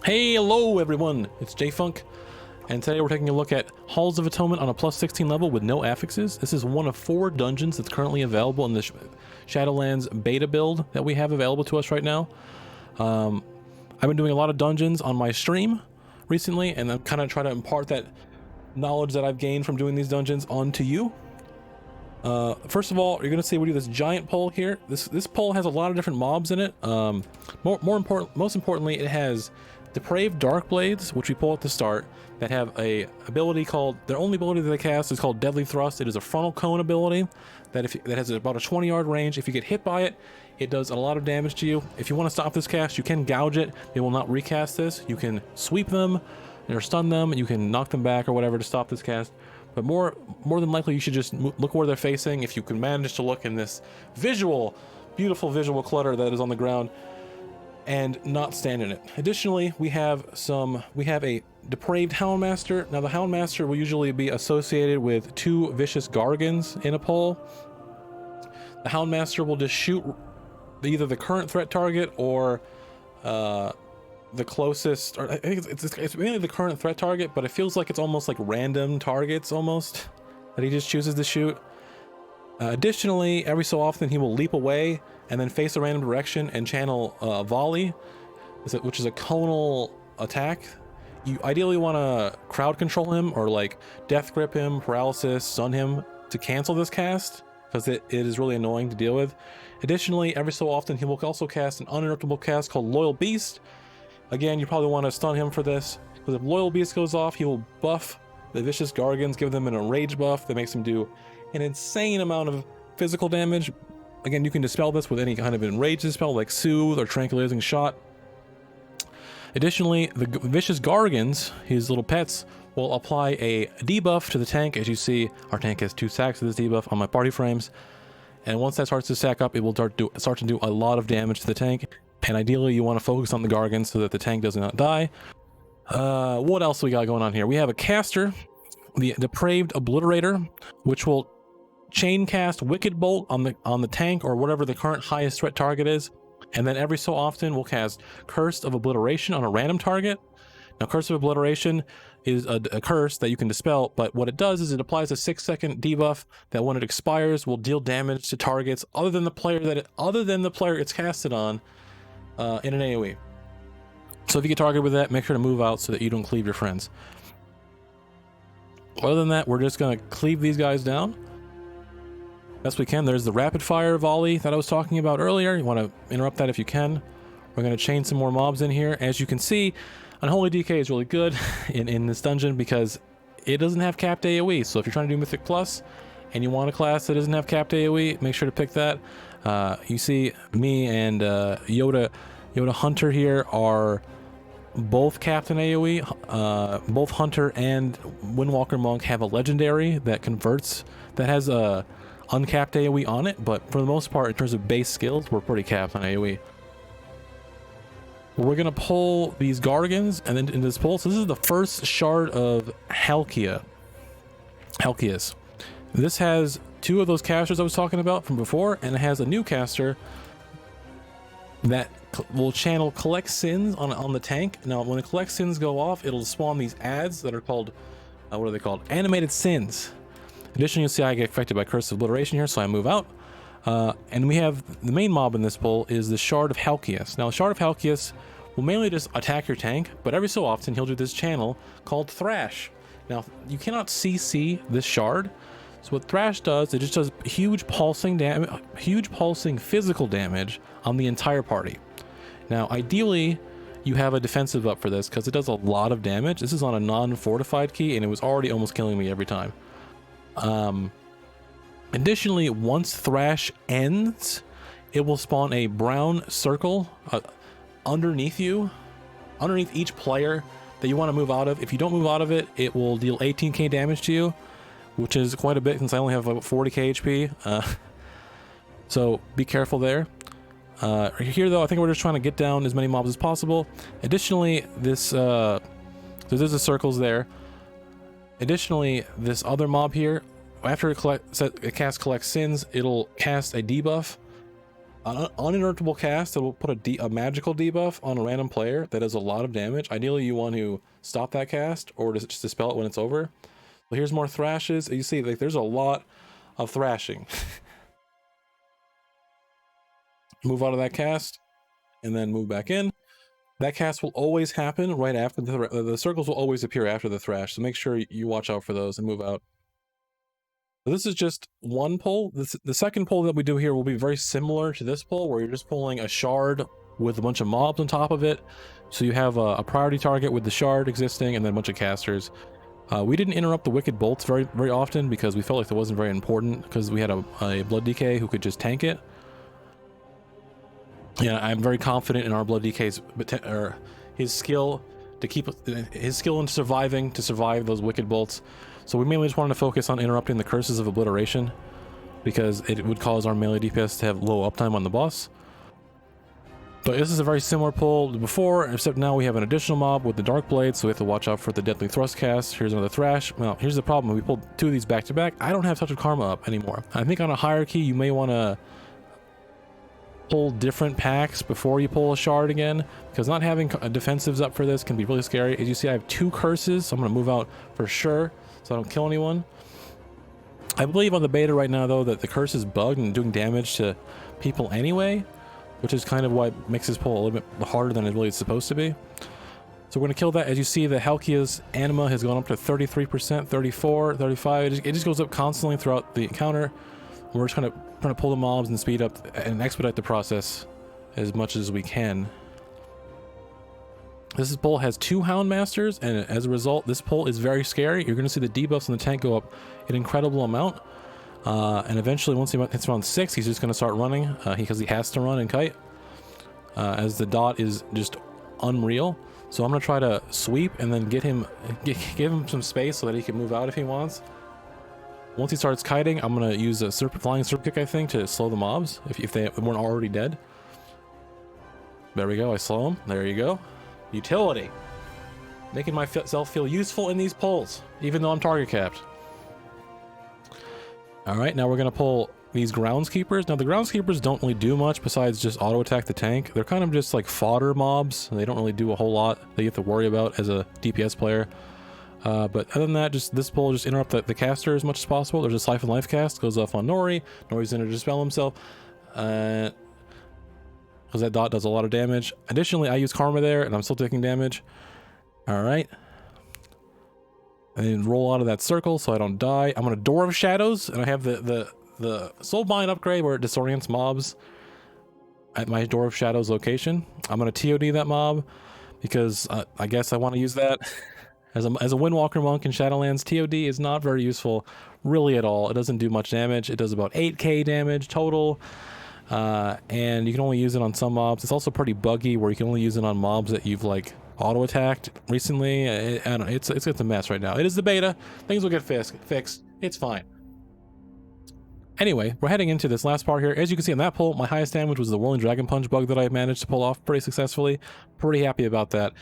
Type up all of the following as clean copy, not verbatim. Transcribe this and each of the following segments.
Hey, hello everyone, it's J-Funk, and today we're taking a look at Halls of Atonement on a plus 16 level with no affixes. This is one of 4 dungeons that's currently available in the Shadowlands beta build that we have available to us right now. I've been doing a lot of dungeons on my stream recently, and I'm kind of trying to impart that knowledge that I've gained from doing these dungeons onto you. First of all, you're going to see we do this giant pole here. This pole has a lot of different mobs in it. Most importantly, it has Depraved Dark Blades, which we pull at the start, that have a ability called, their only ability that they cast is called Deadly Thrust. It is a frontal cone ability that that has about a 20-yard range. If you get hit by it, it does a lot of damage to you. If you want to stop this cast, you can gouge it. They will not recast this. You can sweep them or stun them. You can knock them back or whatever to stop this cast. But more than likely, you should just look where they're facing. If you can manage to look in this beautiful visual clutter that is on the ground, and not stand in it. Additionally, we have a Depraved Houndmaster. Now the Houndmaster will usually be associated with 2 vicious Gargans in a pole. The Houndmaster will just shoot either the current threat target or the closest, or I think it's mainly the current threat target, but it feels like it's almost like random targets almost that he just chooses to shoot. Additionally, every so often he will leap away and then face a random direction and channel volley, which is a conal attack. You ideally want to crowd control him or like death grip him, paralysis, stun him to cancel this cast, because it is really annoying to deal with. Additionally, every so often he will also cast an uninterruptible cast called Loyal Beast. Again, you probably want to stun him for this, because if Loyal Beast goes off, he will buff the vicious Gargans, give them an enrage buff that makes him do an insane amount of physical damage. Again, you can dispel this with any kind of enrage spell like Soothe or Tranquilizing Shot. Additionally, the vicious Gargans, his little pets, will apply a debuff to the tank. As you see, our tank has 2 stacks of this debuff on my party frames, and once that starts to stack up, it will start to do a lot of damage to the tank. And ideally, you want to focus on the Gargans so that the tank does not die. What else we got going on here? We have a caster, the Depraved Obliterator, which will chain cast Wicked Bolt on the tank or whatever the current highest threat target is, and then every so often we'll cast Curse of Obliteration on a random target. Now, Curse of Obliteration is a curse that you can dispel, but what it does is it applies a 6-second debuff that when it expires will deal damage to targets other than the player it's casted on in an AoE. So if you get targeted with that, make sure to move out so that you don't cleave your friends. Other than that, we're just going to cleave these guys down best we can. There's the rapid fire volley that I was talking about earlier. You want to interrupt that if you can. We're going to chain some more mobs in here. As you can see, Unholy DK is really good in this dungeon because it doesn't have capped AoE. So if you're trying to do Mythic Plus and you want a class that doesn't have capped AoE, make sure to pick that. You see me and Yoda Hunter here are both capped in AoE. Both Hunter and Windwalker Monk have a legendary that converts, that has a uncapped AoE on it, but for the most part, in terms of base skills, we're pretty capped on AoE. We're gonna pull these Gargans and then into this pull. So this is the first shard of Helpius. This has 2 of those casters I was talking about from before, and it has a new caster that will channel Collect Sins on the tank. Now, when the Collect Sins go off, it'll spawn these ads that are called, what are they called? Animated Sins. Additionally, you'll see I get affected by Curse of Obliteration here, so I move out. And we have the main mob in this pull is the Shard of Helpius. Now, the Shard of Helpius will mainly just attack your tank, but every so often he'll do this channel called Thrash. Now, you cannot CC this shard. So what Thrash does, it just does huge pulsing physical damage on the entire party. Now, ideally, you have a defensive up for this because it does a lot of damage. This is on a non-fortified key, and it was already almost killing me every time. Additionally, once Thrash ends, it will spawn a brown circle underneath each player that you want to move out of. If you don't move out of it, it will deal 18k damage to you, which is quite a bit since I only have about 40k HP. So be careful there. Here though, I think we're just trying to get down as many mobs as possible. Additionally, so there's the circles there. Additionally, this other mob here, after it casts Collect Sins, it'll cast a debuff An uninterruptible cast that will put a magical debuff on a random player that does a lot of damage. Ideally, you want to stop that cast or just dispel it when it's over. So here's more thrashes. You see, like, there's a lot of thrashing. Move out of that cast and then move back in. That cast will always happen right after the circles will always appear after the thrash, so make sure you watch out for those and move out. So this is just one pull. The second pull that we do here will be very similar to this pull, where you're just pulling a shard with a bunch of mobs on top of it. So you have a priority target with the shard existing and then a bunch of casters. We didn't interrupt the Wicked Bolts very often because we felt like that wasn't very important, because we had a Blood DK who could just tank it. Yeah, I'm very confident in our Blood DK's his skill in surviving to survive those Wicked Bolts. So we mainly just wanted to focus on interrupting the curses of Obliteration, because it would cause our melee DPS to have low uptime on the boss. But this is a very similar pull to before, except now we have an additional mob with the Dark Blade, so we have to watch out for the Deadly Thrust cast. Here's another Thrash. Well, here's the problem. We pulled two of these back to back. I don't have Touch of Karma up anymore. I think on a hierarchy, you may want to pull different packs before you pull a shard again, because not having defensives up for this can be really scary. As you see, I have two curses, so I'm going to move out for sure so I don't kill anyone. I believe on the beta right now, though, that the curse is bugged and doing damage to people anyway, which is kind of what makes this pull a little bit harder than it really is supposed to be. So we're going to kill that. As you see, the Helpius anima has gone up to 33%, 34, 35. It just goes up constantly throughout the encounter. We're just trying to pull the mobs and speed up and expedite the process as much as we can. This pull has 2 Hound Masters, and as a result, this pull is very scary. You're going to see the debuffs on the tank go up an incredible amount. And eventually, once he hits around 6, he's just going to start running, because he has to run and kite, as the dot is just unreal. So I'm going to try to sweep and then give him some space so that he can move out if he wants. Once he starts kiting, I'm going to use a flying Serp Kick, I think, to slow the mobs, if they weren't already dead. There we go, I slow them. There you go. Utility. Making myself feel useful in these pulls, even though I'm target capped. Alright, now we're going to pull these Groundskeepers. Now, the Groundskeepers don't really do much besides just auto-attack the tank. They're kind of just like fodder mobs. They don't really do a whole lot that you have to worry about as a DPS player. But other than that, just this pull, just interrupt the caster as much as possible. There's a Siphon Life cast, goes off on Nori. Nori's going to dispel himself, because that dot does a lot of damage. Additionally, I use Karma there, and I'm still taking damage. Alright. And then roll out of that circle so I don't die. I'm on a Door of Shadows, and I have the Soulbind upgrade where it disorients mobs at my Door of Shadows location. I'm going to TOD that mob, because I guess I want to use that. As a Windwalker monk in Shadowlands, TOD is not very useful, really at all. It doesn't do much damage. It does about 8k damage total, and you can only use it on some mobs. It's also pretty buggy, where you can only use it on mobs that you've like auto-attacked recently. I don't know, it's a mess right now. It is the beta. Things will get fixed. It's fine. Anyway, we're heading into this last part here. As you can see on that pull, my highest damage was the Whirling Dragon Punch bug that I managed to pull off pretty successfully. Pretty happy about that.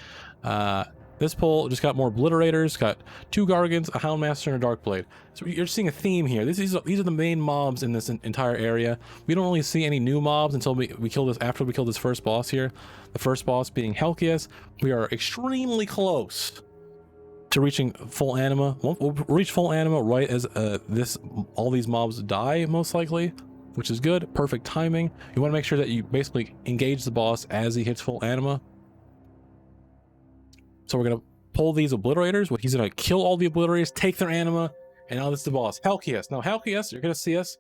This pull just got more Obliterators, got 2 Gargants, a Houndmaster, and a Dark Blade. So you're seeing a theme here. These are the main mobs in this entire area. We don't really see any new mobs until we kill this, after we kill this first boss here. The first boss being Helpius. We are extremely close to reaching full anima. We'll reach full anima right as all these mobs die, most likely, which is good. Perfect timing. You want to make sure that you basically engage the boss as he hits full anima. So we're going to pull these Obliterators. He's going to kill all the Obliterators, take their anima, and now this is the boss, Helpius. Now Helpius, you're going to see us.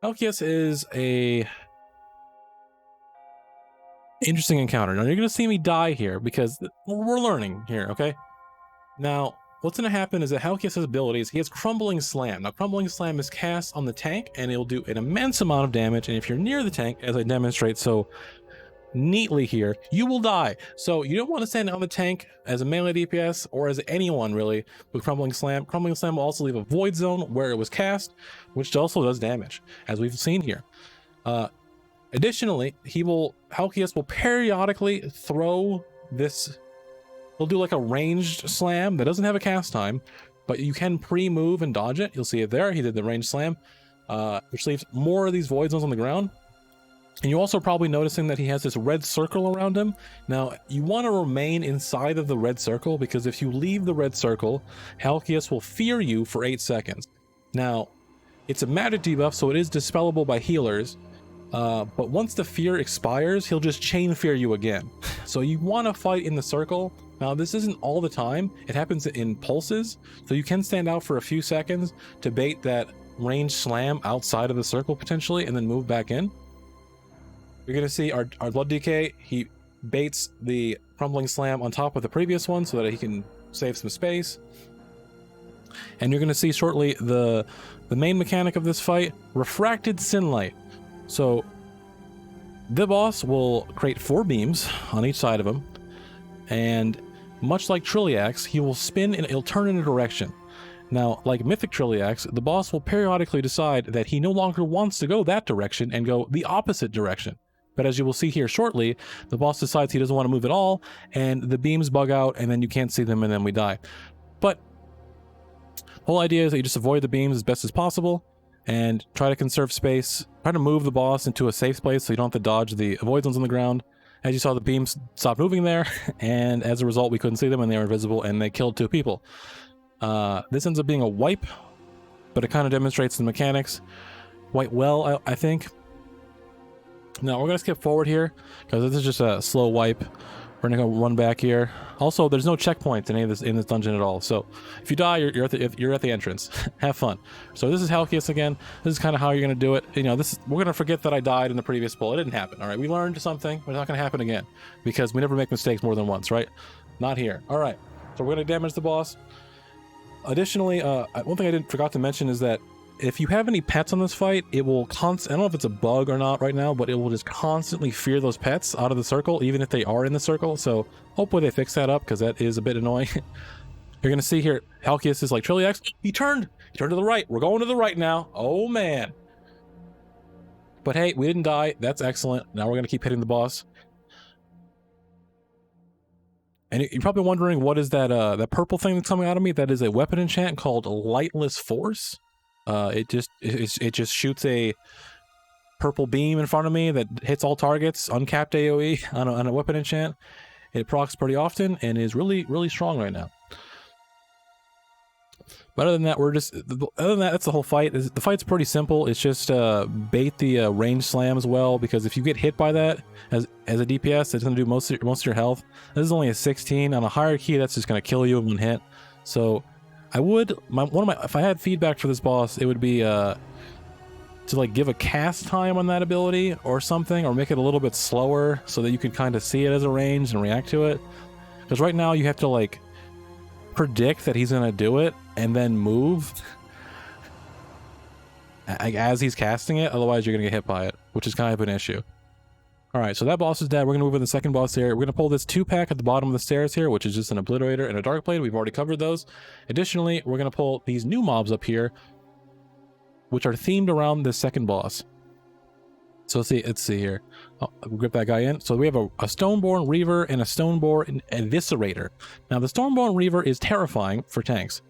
Helpius is a interesting encounter. Now you're going to see me die here because we're learning here, okay? Now, what's going to happen is that Helpius' abilities, he has Crumbling Slam. Now, Crumbling Slam is cast on the tank, and it'll do an immense amount of damage, and if you're near the tank, as I demonstrate so neatly here, you will die. So you don't want to stand on the tank as a melee DPS, or as anyone really, with Crumbling Slam. Crumbling Slam will also leave a void zone where it was cast, which also does damage, as we've seen here. Additionally, Helpius will periodically throw this. He'll do like a ranged slam that doesn't have a cast time, but you can pre-move and dodge it. You'll see it there. He did the ranged slam, which leaves more of these void zones on the ground. And you're also probably noticing that he has this red circle around him. Now, you want to remain inside of the red circle, because if you leave the red circle, Helpius will fear you for 8 seconds. Now, it's a magic debuff, so it is dispellable by healers. But once the fear expires, he'll just chain fear you again. So you want to fight in the circle. Now, this isn't all the time. It happens in pulses, so you can stand out for a few seconds to bait that ranged slam outside of the circle potentially, and then move back in. You're going to see our Blood DK, he baits the Crumbling Slam on top of the previous one so that he can save some space. And you're going to see shortly the main mechanic of this fight, Refracted Sunlight. So the boss will create 4 beams on each side of him, and much like Trilliax, he will spin and it'll turn in a direction. Now, like Mythic Trilliax, the boss will periodically decide that he no longer wants to go that direction and go the opposite direction. But as you will see here shortly, the boss decides he doesn't want to move at all, and the beams bug out, and then you can't see them, and then we die. But the whole idea is that you just avoid the beams as best as possible, and try to conserve space, try to move the boss into a safe place so you don't have to dodge the avoid zones on the ground. As you saw, the beams stopped moving there, and as a result, we couldn't see them, and they were invisible, and they killed 2 people. This ends up being a wipe, but it kind of demonstrates the mechanics quite well, I think. Now, we're going to skip forward here, because this is just a slow wipe. We're going to go run back here. Also, there's no checkpoints in this dungeon at all, so if you die, you're at the entrance. Have fun. So this is Helpius again. This is kind of how you're going to do it. You know, we're going to forget that I died in the previous pull. It didn't happen, all right? We learned something. It's not going to happen again, because we never make mistakes more than once, right? Not here. All right, so we're going to damage the boss. Additionally, one thing I forgot to mention is that if you have any pets on this fight, it will I don't know if it's a bug or not right now, but it will just constantly fear those pets out of the circle, even if they are in the circle. So hopefully they fix that up, because that is a bit annoying. You're going to see here, Helpius is like, Trilliax, he turned to the right. We're going to the right now. Oh, man. But hey, we didn't die. That's excellent. Now we're going to keep hitting the boss. And you're probably wondering, what is that purple thing that's coming out of me? That is a weapon enchant called Lightless Force. It just shoots a purple beam in front of me that hits all targets, uncapped AoE on a weapon enchant. It procs pretty often and is really, really strong right now. But other than that, that's the whole fight. The fight's pretty simple. It's just bait the range slam as well, because if you get hit by that as a DPS, it's going to do most of your health. This is only a 16 on a higher key. That's just going to kill you in one hit. So I would if I had feedback for this boss, it would be to like give a cast time on that ability or something, or make it a little bit slower so that you can kind of see it as a range and react to it. Because right now you have to like predict that he's gonna do it and then move as he's casting it, otherwise you're gonna get hit by it, which is kind of an issue. All right, so that boss is dead. We're gonna move in the second boss here. We're gonna pull this 2-pack at the bottom of the stairs here, which is just an Obliterator and a Darkblade. We've already covered those. Additionally, we're gonna pull these new mobs up here, which are themed around this second boss. So let's see here. We'll grip that guy in. So we have a Stone-Borne Reaver and a Stone-Borne Eviscerator. Now the Stone-Borne Reaver is terrifying for tanks.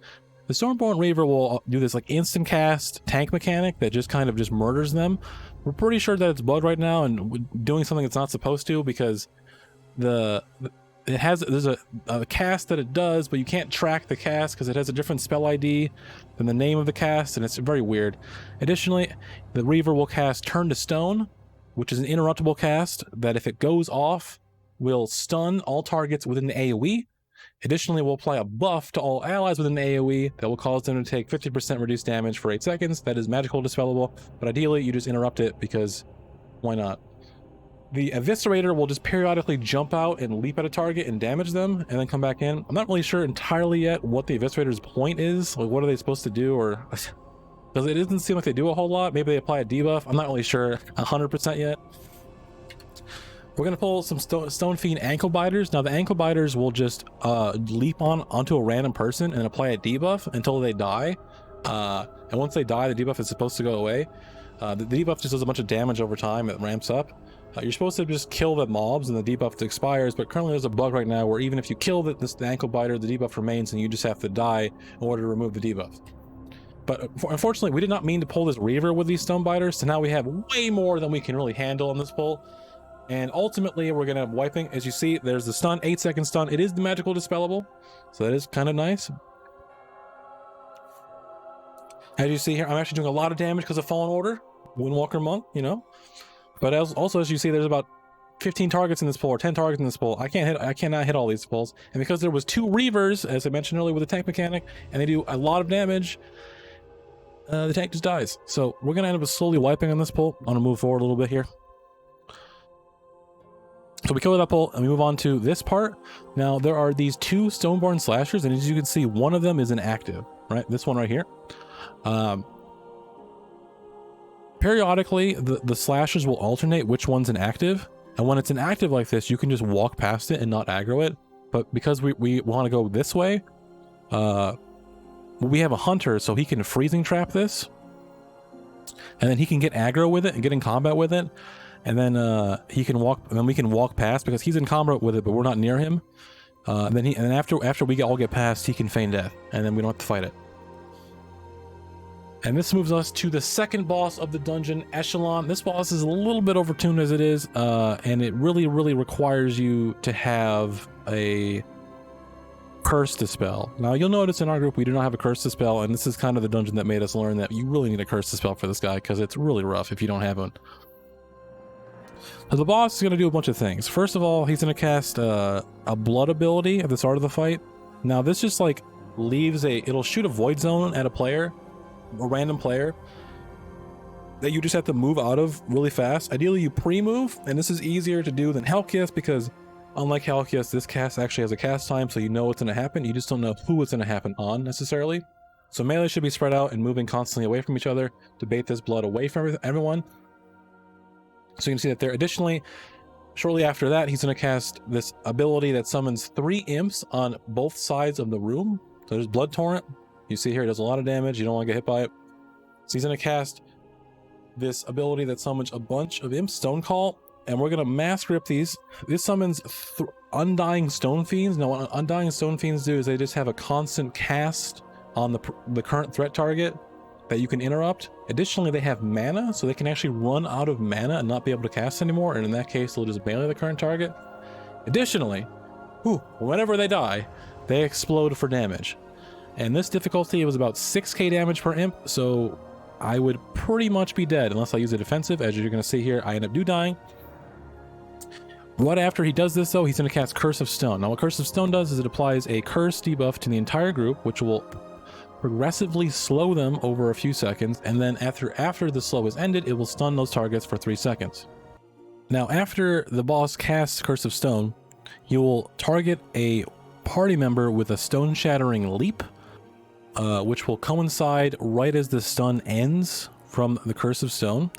The Stone-Borne Reaver will do this like instant cast tank mechanic that just kind of just murders them. We're pretty sure that it's bugged right now and doing something it's not supposed to, because there's a cast that it does, but you can't track the cast because it has a different spell ID than the name of the cast, and it's very weird. Additionally, the Reaver will cast Turn to Stone, which is an interruptible cast that if it goes off will stun all targets within the AoE. Additionally, we'll apply a buff to all allies within the AoE that will cause them to take 50% reduced damage for 8 seconds. That is magical dispellable, but ideally you just interrupt it, because why not? The Eviscerator will just periodically jump out and leap at a target and damage them, and then come back in. I'm not really sure entirely yet what the Eviscerator's point is. Like, what are they supposed to do? Or because it doesn't seem like they do a whole lot. Maybe they apply a debuff. I'm not really sure 100% yet. We're going to pull some Stone Fiend Ankle Biters. Now, the Ankle Biters will just leap onto a random person and apply a debuff until they die. And once they die, the debuff is supposed to go away. The debuff just does a bunch of damage over time. It ramps up. You're supposed to just kill the mobs and the debuff expires, but currently there's a bug right now where even if you kill the Ankle Biter, the debuff remains and you just have to die in order to remove the debuff. But unfortunately, we did not mean to pull this Reaver with these Stone Biters, so now we have way more than we can really handle on this pull. And ultimately, we're gonna have wiping. As you see, there's the stun, 8-second stun. It is the magical dispellable, so that is kind of nice. As you see here, I'm actually doing a lot of damage because of Fallen Order, Windwalker Monk, you know. But also, as you see, there's about 15 targets in this pull, or 10 targets in this pull. I cannot hit all these pulls. And because there was 2 Reavers, as I mentioned earlier with the tank mechanic, and they do a lot of damage, the tank just dies. So we're gonna end up slowly wiping on this pull. I'm gonna move forward a little bit here. So we kill that pull and we move on to this part. Now there are these 2 Stone-Borne Slashers, and as you can see, one of them is inactive, right? This one right here. Periodically, the slashers will alternate which one's inactive, and when it's inactive like this, you can just walk past it and not aggro it. But because we want to go this way, we have a hunter, so he can freezing trap this, and then he can get aggro with it and get in combat with it, and then he can walk, and then we can walk past because he's in combat with it, but we're not near him. And then after we all get past, he can feign death, and then we don't have to fight it. And this moves us to the second boss of the dungeon, Echelon. This boss is a little bit overtuned as it is, and it really requires you to have a curse dispel. Now you'll notice in our group we do not have a curse dispel, and this is kind of the dungeon that made us learn that you really need a curse dispel for this guy, because it's really rough if you don't have one. So the boss is going to do a bunch of things. First of all, he's going to cast a blood ability at the start of the fight. Now this just like leaves it'll shoot a void zone at a player, a random player, that you just have to move out of really fast. Ideally you pre-move, and this is easier to do than Helpius, because unlike Helpius, this cast actually has a cast time, so you know what's going to happen. You just don't know who it's going to happen on necessarily. So melee should be spread out and moving constantly away from each other to bait this blood away from everyone. So you can see that there. Additionally, shortly after that, he's going to cast this ability that summons 3 imps on both sides of the room. So there's Blood Torrent. You see here, it does a lot of damage. You don't want to get hit by it. So he's going to cast this ability that summons a bunch of imps, Stone Call, and we're going to mass grip these. This summons Undying Stone Fiends. Now, what Undying Stone Fiends do is they just have a constant cast on the current threat target that you can interrupt. Additionally, they have mana, so they can actually run out of mana and not be able to cast anymore, and in that case, they'll just melee the current target. Additionally, whenever they die, they explode for damage. And this difficulty was about 6k damage per imp, so I would pretty much be dead unless I use a defensive. As you're going to see here, I end up dying. Right after he does this, though, he's going to cast Curse of Stone. Now, what Curse of Stone does is it applies a curse debuff to the entire group, which will progressively slow them over a few seconds, and then after the slow is ended, it will stun those targets for 3 seconds. Now, after the boss casts Curse of Stone, you will target a party member with a stone-shattering leap, which will coincide right as the stun ends from the Curse of Stone.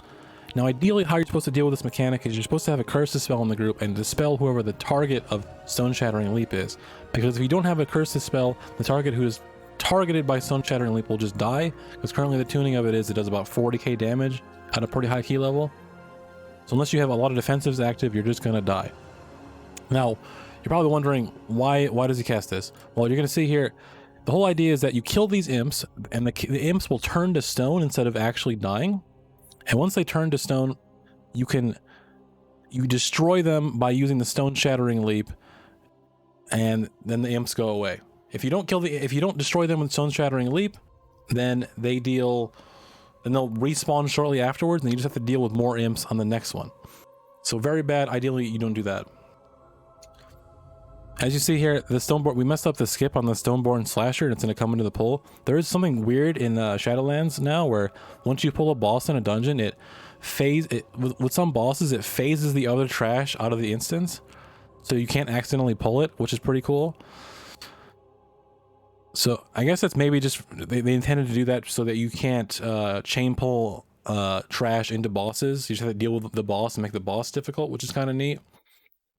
Now, ideally, how you're supposed to deal with this mechanic is you're supposed to have a curse dispel in the group and dispel whoever the target of Stone Shattering Leap is. Because if you don't have a curse dispel, the target who is targeted by Stone Shattering Leap will just die, because currently the tuning of it is it does about 40k damage at a pretty high key level. So unless you have a lot of defensives active, you're just going to die. Now, you're probably wondering, why does he cast this? Well, you're going to see here, the whole idea is that you kill these imps, and the imps will turn to stone instead of actually dying. And once they turn to stone, you destroy them by using the Stone Shattering Leap, and then the imps go away. If you don't destroy them with Stone Shattering Leap, then they'll respawn shortly afterwards, and you just have to deal with more imps on the next one. So very bad. Ideally, you don't do that. As you see here, we messed up the skip on the Stone-Borne Slasher, and it's going to come into the pull. There is something weird in Shadowlands now, where once you pull a boss in a dungeon, with some bosses, it phases the other trash out of the instance, so you can't accidentally pull it, which is pretty cool. So I guess that's maybe just they intended to do that so that you can't chain pull trash into bosses. You just have to deal with the boss and make the boss difficult, which is kind of neat.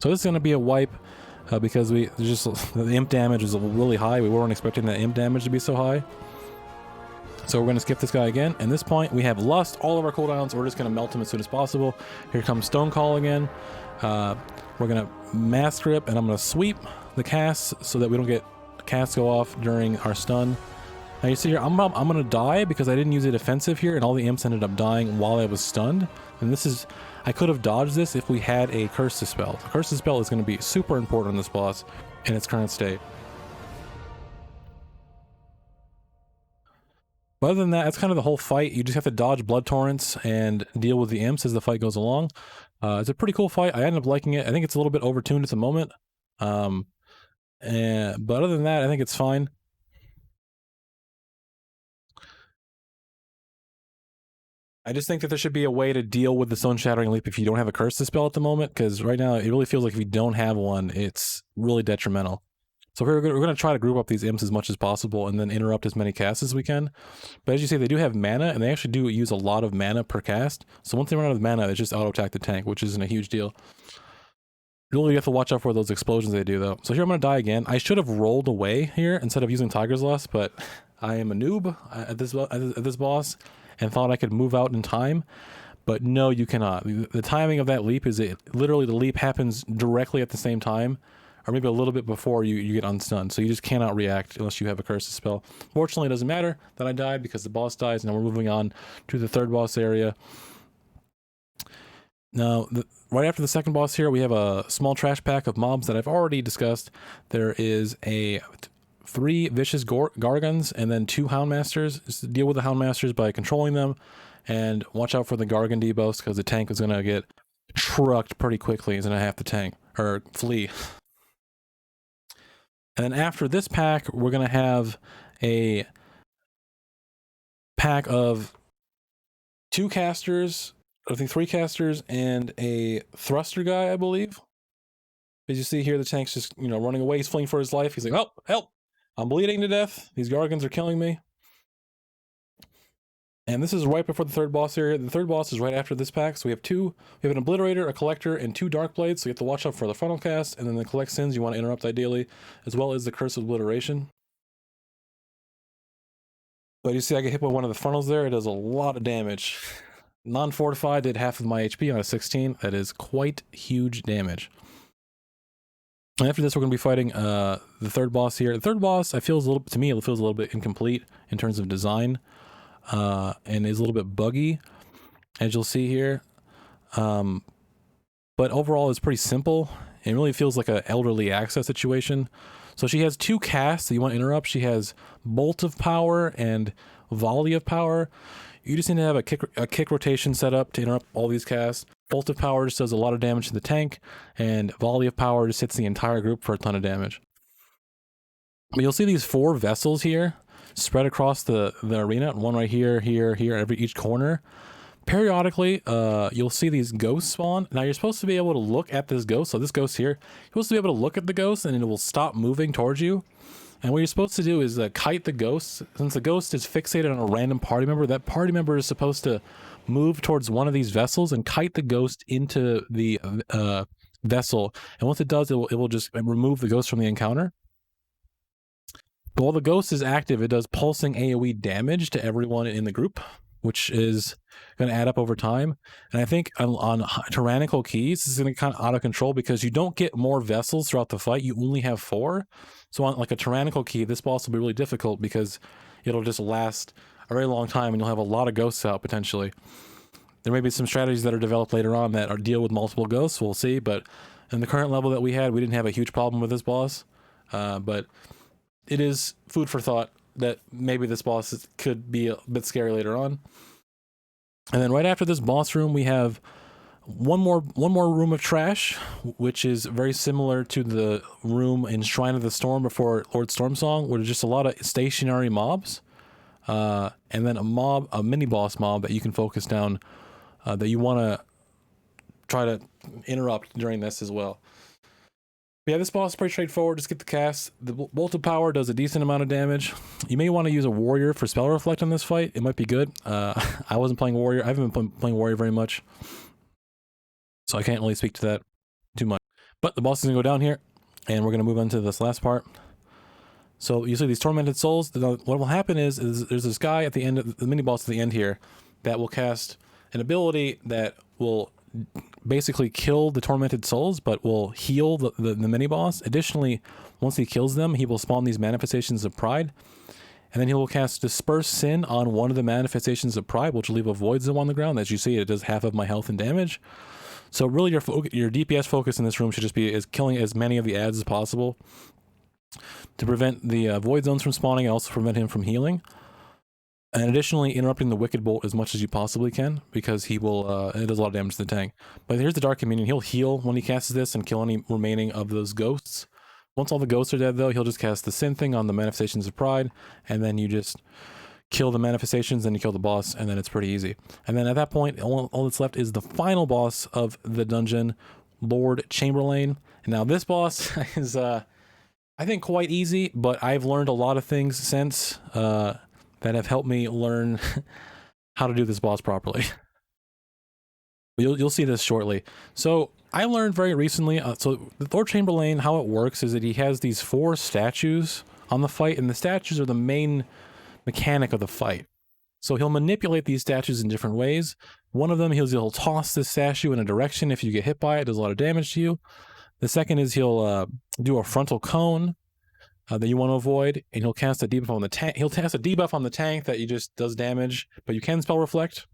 So this is going to be a wipe. Because the imp damage was really high. We weren't expecting that imp damage to be so high. So we're going to skip this guy again. At this point, we have lost all of our cooldowns. We're just going to melt him as soon as possible. Here comes Stone Call again. We're going to mass grip, and I'm going to sweep the casts so that we don't get casts go off during our stun. Now you see here, I'm gonna die because I didn't use a defensive here, and all the imps ended up dying while I was stunned. And this is, I could have dodged this if we had a Curse Dispel. The Curse Dispel is going to be super important on this boss in its current state. But other than that, that's kind of the whole fight. You just have to dodge blood torrents and deal with the imps as the fight goes along. It's a pretty cool fight. I ended up liking it. I think it's a little bit overtuned at the moment. But other than that, I think it's fine. I just think that there should be a way to deal with the Stone Shattering Leap if you don't have a Curse Dispel at the moment, because right now it really feels like if you don't have one, it's really detrimental. So we're going to try to group up these imps as much as possible and then interrupt as many casts as we can. But as you say, they do have mana, and they actually do use a lot of mana per cast. So once they run out of mana, it's just auto-attack the tank, which isn't a huge deal. Really, you have to watch out for those explosions they do, though. So here I'm going to die again. I should have rolled away here instead of using Tiger's Lust, but I am a noob at this boss and thought I could move out in time. But no, you cannot. The timing of that leap is literally the leap happens directly at the same time, or maybe a little bit before you get unstunned. So you just cannot react unless you have a Curse Spell. Fortunately, it doesn't matter that I died because the boss dies, and now we're moving on to the third boss area. Now, right after the second boss here, we have a small trash pack of mobs that I've already discussed. There is 3 vicious Gargons and then 2 Houndmasters. Just deal with the Houndmasters by controlling them, and watch out for the Gargon debuffs because the tank is going to get trucked pretty quickly. He's going to have to tank, or flee. And then after this pack, we're going to have a pack of 2 casters, I think 3 casters, and a thruster guy, I believe. As you see here, the tank's just, running away. He's fleeing for his life. He's like, oh, help! I'm bleeding to death. These Gargons are killing me. And this is right before the third boss area. The third boss is right after this pack. So we have an Obliterator, a Collector, and 2 Dark Blades. So you have to watch out for the Funnel Cast, and then the Collect Sins you want to interrupt ideally, as well as the Curse of Obliteration. But you see I get hit by one of the funnels there. It does a lot of damage. Non-fortified did half of my HP on a 16. That is quite huge damage. And after this, we're going to be fighting the third boss here. The third boss, it feels a little bit incomplete in terms of design, and is a little bit buggy, as you'll see here. But overall, it's pretty simple. It really feels like an elderly access situation. So she has 2 casts that you want to interrupt. She has Bolt of Power and Volley of Power. You just need to have a kick rotation set up to interrupt all these casts. Bolt of Power just does a lot of damage to the tank, and Volley of Power just hits the entire group for a ton of damage. But you'll see these 4 vessels here spread across the arena, one right here, each corner. Periodically, you'll see these ghosts spawn. Now you're supposed to be able to look at this ghost. So this ghost here, you're supposed to be able to look at the ghost, and it will stop moving towards you. And what you're supposed to do is kite the ghost. Since the ghost is fixated on a random party member, that party member is supposed to move towards one of these vessels and kite the ghost into the vessel. And once it does, it will just remove the ghost from the encounter. But while the ghost is active, it does pulsing AoE damage to everyone in the group, which is going to add up over time. And I think on tyrannical keys, this is going to kind of out of control because you don't get more vessels throughout the fight. You only have 4. So on like a tyrannical key, this boss will be really difficult because it'll just last a very long time, and you'll have a lot of ghosts out potentially. There may be some strategies that are developed later on that deal with multiple ghosts. We'll see. But in the current level that we had, we didn't have a huge problem with this boss. But it is food for thought that maybe this boss could be a bit scary later on. And then right after this boss room, we have one more room of trash, which is very similar to the room in Shrine of the Storm before Lord Stormsong, where there's just a lot of stationary mobs, and then a mini boss mob that you can focus down, that you want to try to interrupt during this as well. But yeah, this boss is pretty straightforward. Just get the cast. The Bolt of Power does a decent amount of damage. You may want to use a Warrior for Spell Reflect on this fight. It might be good. I wasn't playing Warrior. I haven't been playing Warrior very much, so I can't really speak to that too much. But the boss is going to go down here, and we're going to move on to this last part. So you see these Tormented Souls. What will happen is there's this guy at the end, the mini boss at the end here, that will cast an ability that will basically kill the Tormented Souls, but will heal the mini boss. Additionally, once he kills them, he will spawn these manifestations of pride. And then he will cast Disperse Sin on one of the manifestations of Pride, which will leave a Void Zone on the ground. As you see, it does half of my health and damage. So really your DPS focus in this room should just be killing as many of the ads as possible to prevent the Void Zones from spawning and also prevent him from healing. And additionally, interrupting the Wicked Bolt as much as you possibly can, because he will, it does a lot of damage to the tank. But here's the Dark Communion. He'll heal when he casts this and kill any remaining of those ghosts. Once all the ghosts are dead, though, he'll just cast the Sin thing on the Manifestations of Pride, and then you just kill the Manifestations, and you kill the boss, and then it's pretty easy. And then at that point, all that's left is the final boss of the dungeon, Lord Chamberlain. And now this boss is, I think, quite easy, but I've learned a lot of things since, that have helped me learn how to do this boss properly. You'll see this shortly. So I learned very recently, so the Lord Chamberlain, how it works is that he has these 4 statues on the fight, and the statues are the main mechanic of the fight. So he'll manipulate these statues in different ways. One of them, he'll toss this statue in a direction. If you get hit by it, it does a lot of damage to you. The second is he'll do a frontal cone that you want to avoid, and he'll cast a debuff on the tank. He'll cast a debuff on the tank that you just does damage, but you can spell Reflect.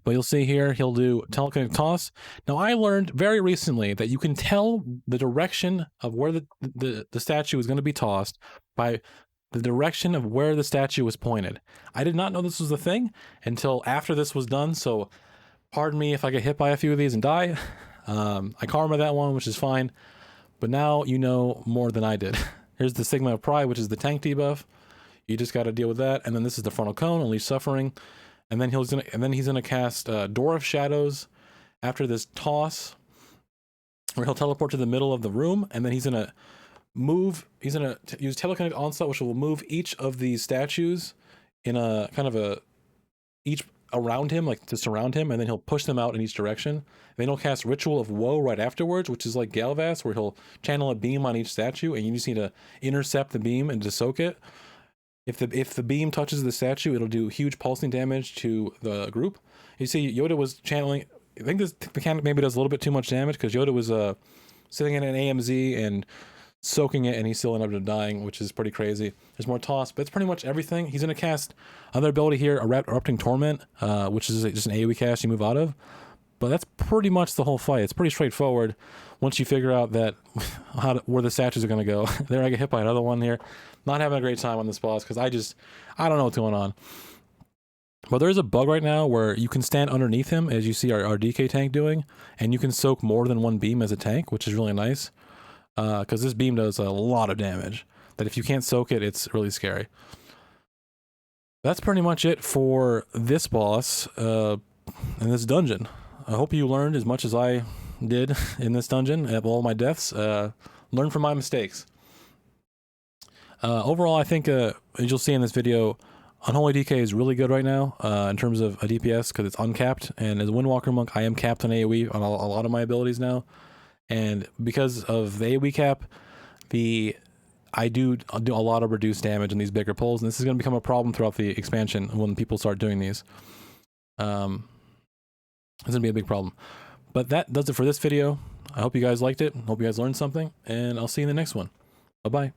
But you'll see here, he'll do Telekinetic Toss. Now, I learned very recently that you can tell the direction of where the statue is going to be tossed by the direction of where the statue was pointed. I did not know this was a thing until after this was done, so pardon me if I get hit by a few of these and die. I karma that one, which is fine. But now you know more than I did. Here's the Stigma of Pride, which is the tank debuff. You just got to deal with that. And then this is the Frontal Cone, Unleash Suffering. And then he's gonna cast Door of Shadows after this toss, where he'll teleport to the middle of the room, and then he's gonna move. He's gonna use Telekinetic Onslaught, which will move each of these statues in a kind of each around him, like to surround him, and then he'll push them out in each direction. And then he'll cast Ritual of Woe right afterwards, which is like Galvast, where he'll channel a beam on each statue, and you just need to intercept the beam and to soak it. If the beam touches the statue, it'll do huge pulsing damage to the group. You see, Yoda was channeling. I think this mechanic maybe does a little bit too much damage, because Yoda was sitting in an AMZ and soaking it, and he still ended up dying, which is pretty crazy. There's more toss, but it's pretty much everything. He's going to cast another ability here, Erupting Torment, which is just an AoE cast you move out of. But that's pretty much the whole fight. It's pretty straightforward once you figure out that where the statues are going to go. There I get hit by another one here. Not having a great time on this boss, because I don't know what's going on. But there is a bug right now where you can stand underneath him, as you see our DK tank doing, and you can soak more than one beam as a tank, which is really nice. Because this beam does a lot of damage, that if you can't soak it, it's really scary. That's pretty much it for this boss in this dungeon. I hope you learned as much as I did in this dungeon at all my deaths. Learn from my mistakes. Overall, I think, as you'll see in this video, Unholy DK is really good right now in terms of a DPS, because it's uncapped, and as a Windwalker Monk, I am capped on AoE on a lot of my abilities now. And because of the AoE cap, I do a lot of reduced damage in these bigger pulls, and this is going to become a problem throughout the expansion when people start doing these. It's going to be a big problem. But that does it for this video. I hope you guys liked it. Hope you guys learned something, and I'll see you in the next one. Bye-bye.